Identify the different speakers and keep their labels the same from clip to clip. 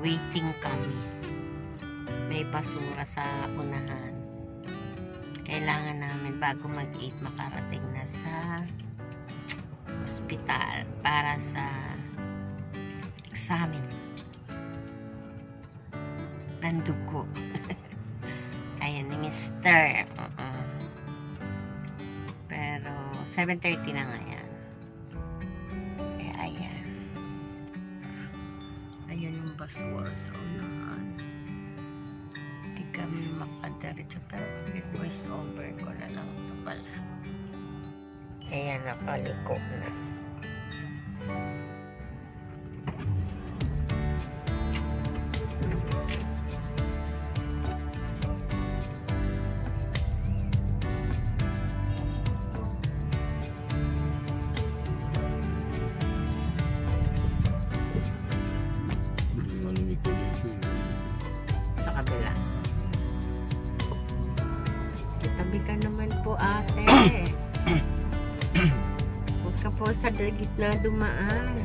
Speaker 1: waiting kami. May basura sa unahan. Kailangan namin bago mag-eat makarating na sa ospital para sa examen ng dugo. Ayan ni Mr. Pero 7:30 na nga yan. Eh, ayan. Ayan yung basura sa unahan. Hindi kami makadiretso pero voice over ko na lang ito pala. Ayan, nakaliko na. Sa kabila. Kitabi ka naman po, ate. Huwag ka po sa gitna dumaan.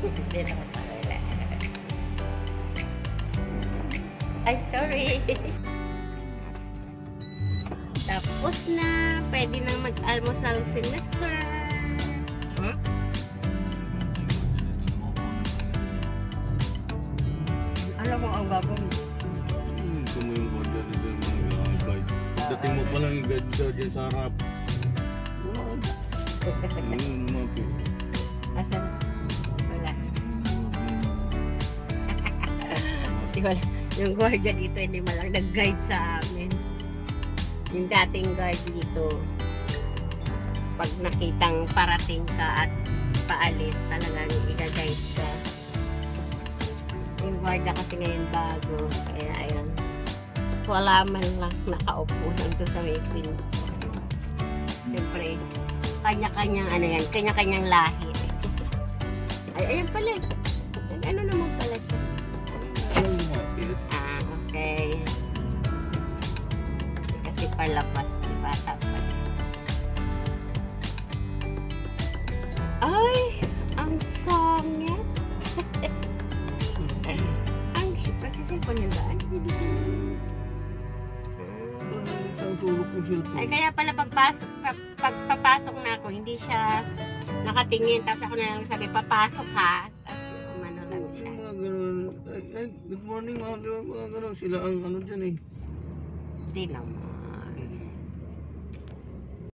Speaker 1: Hindi naman pala. Ay, sorry. Tapos na. Pwede na mag-almusal si Mr. Alam mo ang gagawin?
Speaker 2: Ito mo yung order na dyan mga guide. Dating mo palang yung guide dyan sa harap. Ayun naman po.
Speaker 1: Asan? Wala. Wala. Yung guardia dito hindi malang nag-guide sa amin. Yung dating guard dito, pag nakitang parating ka at paalis, talagang i-guide ka. Yung guardia kasi ngayon bago, kaya ayun. Wala man lang nakaupo lang doon sa may pinto. Siyempre, kanya-kanyang ano yan, kanya-kanyang lahi. Ay, ayun pala. Ano naman pala siya? Ah, okay. Kasi palapas, di ba? Ay, ang songit. Ang pagsisipon yung daan. Ay, kaya pala pagpapasok na ako, hindi siya nakatingin. Tapos ako na lang sabi, papasok ha. Tapos umano lang siya.
Speaker 2: Mga ganun. Ay, good morning mga ganun. Sila ang ano dyan eh.
Speaker 1: Hindi naman.